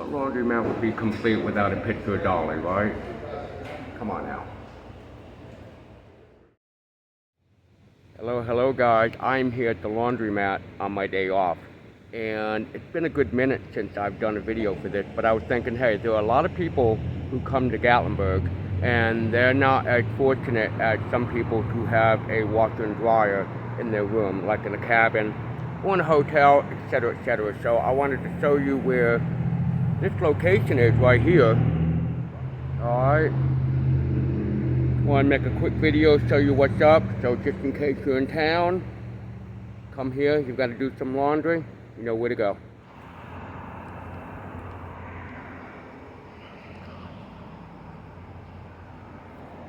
A laundromat would be complete without a picture of Dolly, right? Come on now. Hello guys. I'm here at the laundromat on my day off. And it's been a good minute since I've done a video for this, but I was thinking, hey, there are a lot of people who come to Gatlinburg and they're not as fortunate as some people who have a washer and dryer in their room, like in a cabin or in a hotel, etc., etc. So I wanted to show you where this location is right here. Alright. Want to make a quick video, show you what's up. So just in case you're in town, come here, you've got to do some laundry, you know where to go.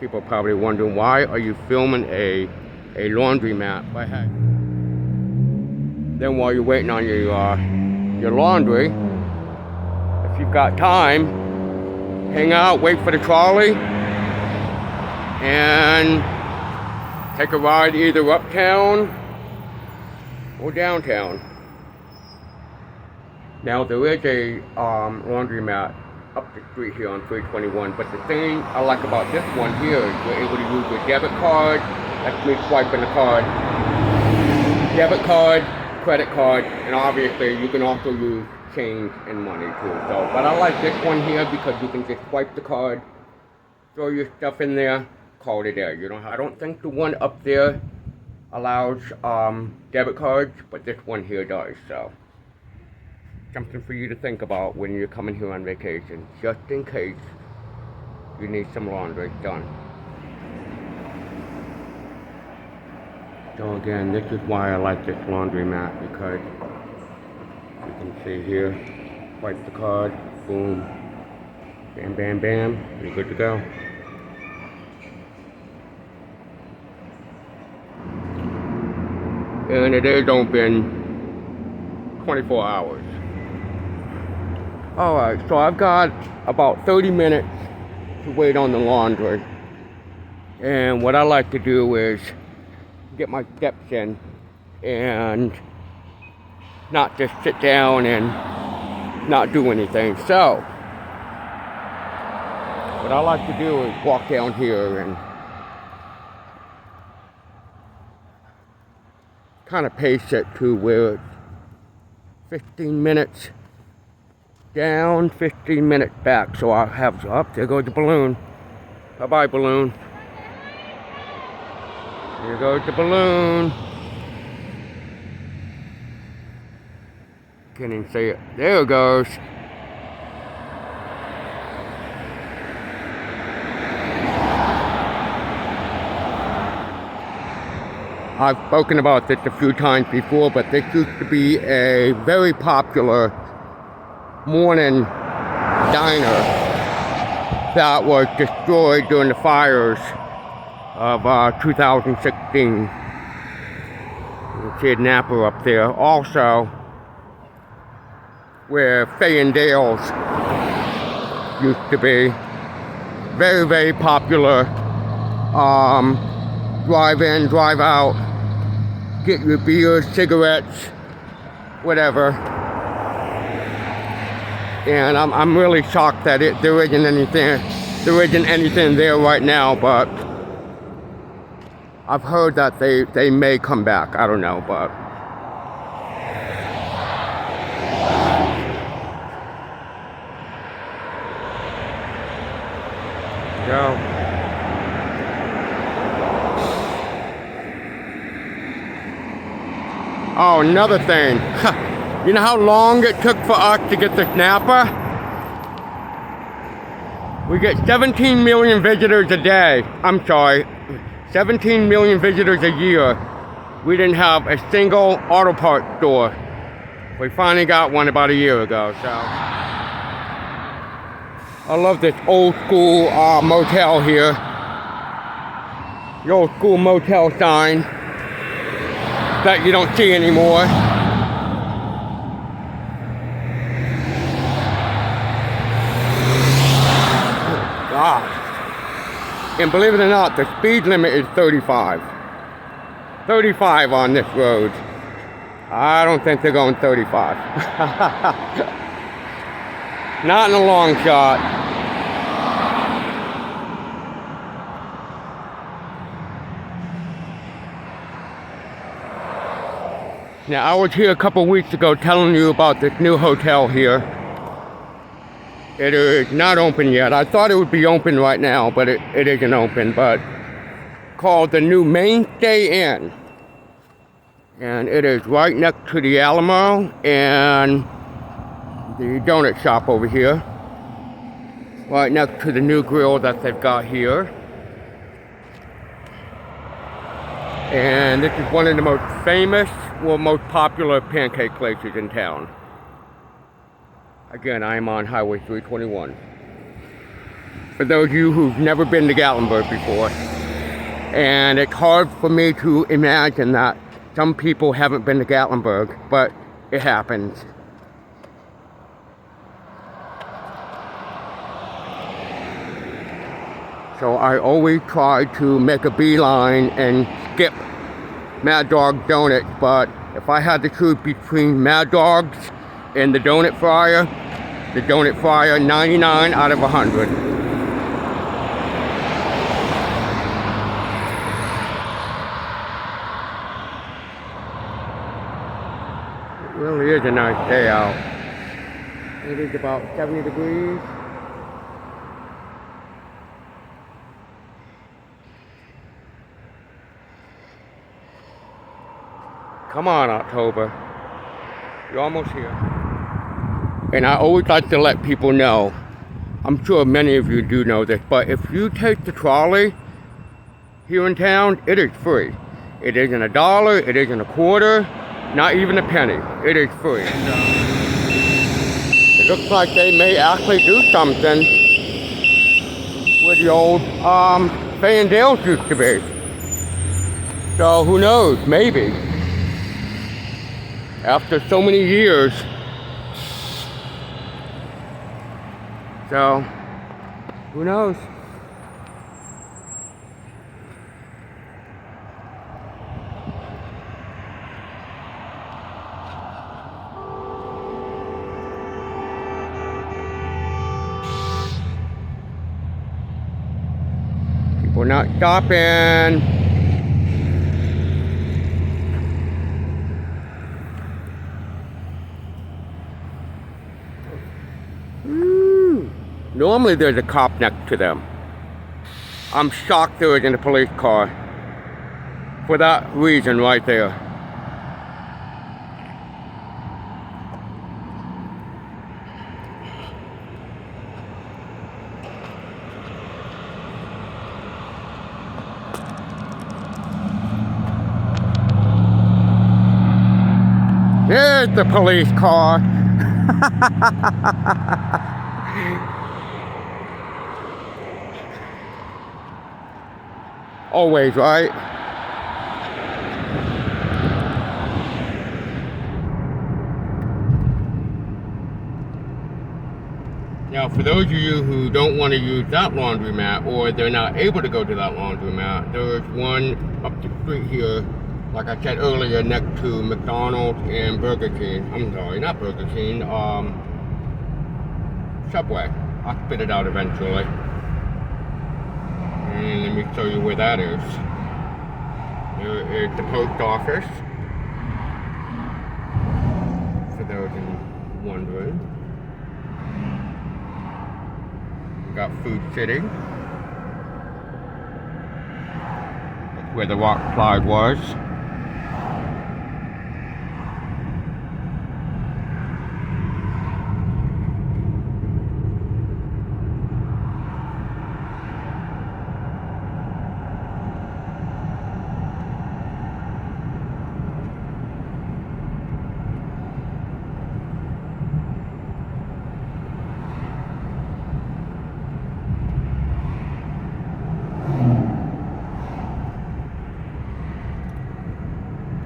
People are probably wondering, why are you filming a laundromat? But hey, then while you're waiting on your laundry, if you've got time, hang out, wait for the trolley, and take a ride either uptown or downtown. Now there is a laundromat up the street here on 321, but the thing I like about this one here is you're able to use your debit card. That's me swiping the card. Debit card, credit card, and obviously you can also use change and money too. So, but I like this one here because you can just swipe the card, throw your stuff in there, call it there. You know, I don't think the one up there allows debit cards, but this one here does. So something for you to think about when you're coming here on vacation, just in case you need some laundry done. So again, this is why I like this laundromat, because you can see here, swipe the card, boom, bam, bam, bam, you're good to go. And it is open 24 hours. Alright, so I've got about 30 minutes to wait on the laundry. And what I like to do is get my steps in and not just sit down and not do anything. So what I like to do is walk down here and kind of pace it to where it's 15 minutes down, 15 minutes back. So I'll have, up there goes the balloon. Bye-bye, balloon. Here goes the balloon. Can't even see it. There it goes. I've spoken about this a few times before, but this used to be a very popular morning diner that was destroyed during the fires of 2016. You can see a Napa up there. Also, where Fay and Dale's used to be. Very, very popular. Drive in, drive out, get your beer, cigarettes, whatever. And I'm really shocked that there isn't anything there right now, but I've heard that they may come back. I don't know, but go. Oh, another thing. You know how long it took for us to get this Napa? We get 17 million visitors a day. I'm sorry, 17 million visitors a year. We didn't have a single auto parts store. We finally got one about a year ago, so. I love this old school motel here. The old school motel sign that you don't see anymore. And believe it or not, the speed limit is 35. 35 on this road. I don't think they're going 35. Not in a long shot. Now, I was here a couple weeks ago telling you about this new hotel here. It is not open yet. I thought it would be open right now, but it isn't open. But called the new Mainstay Inn. And it is right next to the Alamo and the donut shop over here. Right next to the new grill that they've got here. And this is one of the most famous, well, most popular pancake places in town. Again, I am on Highway 321. For those of you who've never been to Gatlinburg before, and it's hard for me to imagine that some people haven't been to Gatlinburg, but it happens. So I always try to make a beeline and skip Mad Dog Donuts, but if I had to choose between Mad Dogs and the donut fryer 99 out of 100. It really is a nice day out. It is about 70 degrees. Come on, October. You're almost here. And I always like to let people know, I'm sure many of you do know this, but if you take the trolley here in town, it is free. It isn't $1, it isn't a quarter, not even a penny. It is free. It looks like they may actually do something where the old Fan Dales used to be. So who knows, maybe. After so many years. So, who knows? People not stopping. Normally there's a cop next to them. I'm shocked there isn't a police car. For that reason right there. There's the police car. Always, right? Now, for those of you who don't want to use that laundromat, or they're not able to go to that laundromat, there's one up the street here, like I said earlier, next to McDonald's and Burger King. I'm sorry, not Burger King, Subway. I'll spit it out eventually. And let me show you where that is. There is the post office. For those wondering. We got Food City. That's where the rock slide was.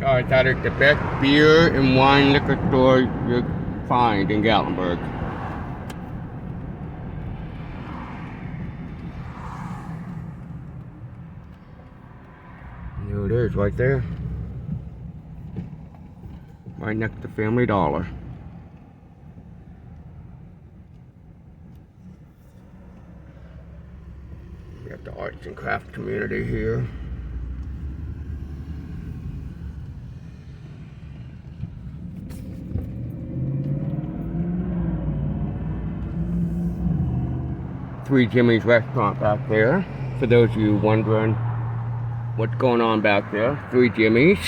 Guys, that is the best beer and wine liquor store you find in Gatlinburg. There it is, right there. Right next to Family Dollar. We have the arts and crafts community here. Three Jimmy's restaurant back there. For those of you wondering what's going on back there, Three Jimmy's.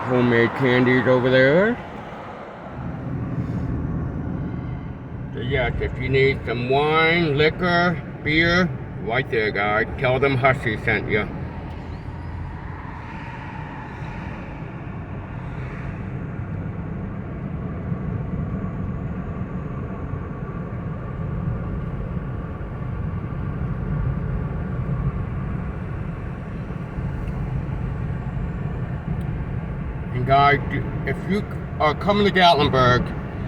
Homemade candies over there. So yes, if you need some wine, liquor, beer, right there, guys. Tell them Hussey sent you. And guys, if you are coming to Gatlinburg,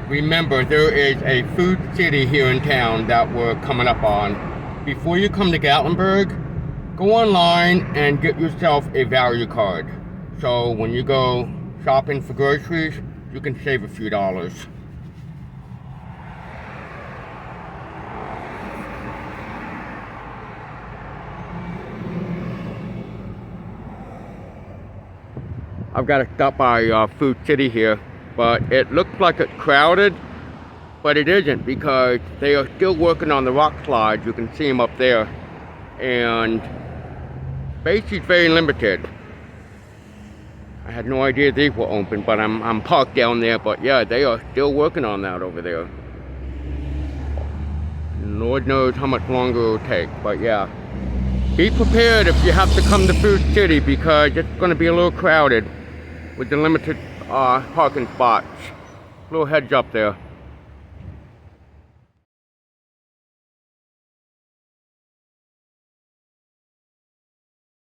remember there is a food city here in town that we're coming up on. Before you come to Gatlinburg, go online and get yourself a value card. So when you go shopping for groceries, you can save a few dollars. I've got to stop by Food City here, but it looks like it's crowded. But it isn't, because they are still working on the rock slides. You can see them up there, and space is very limited. I had no idea these were open, but I'm parked down there. But yeah, they are still working on that over there. Lord knows how much longer it will take. But yeah, be prepared if you have to come to Food City, because it's going to be a little crowded with the limited parking spots. Little heads up there.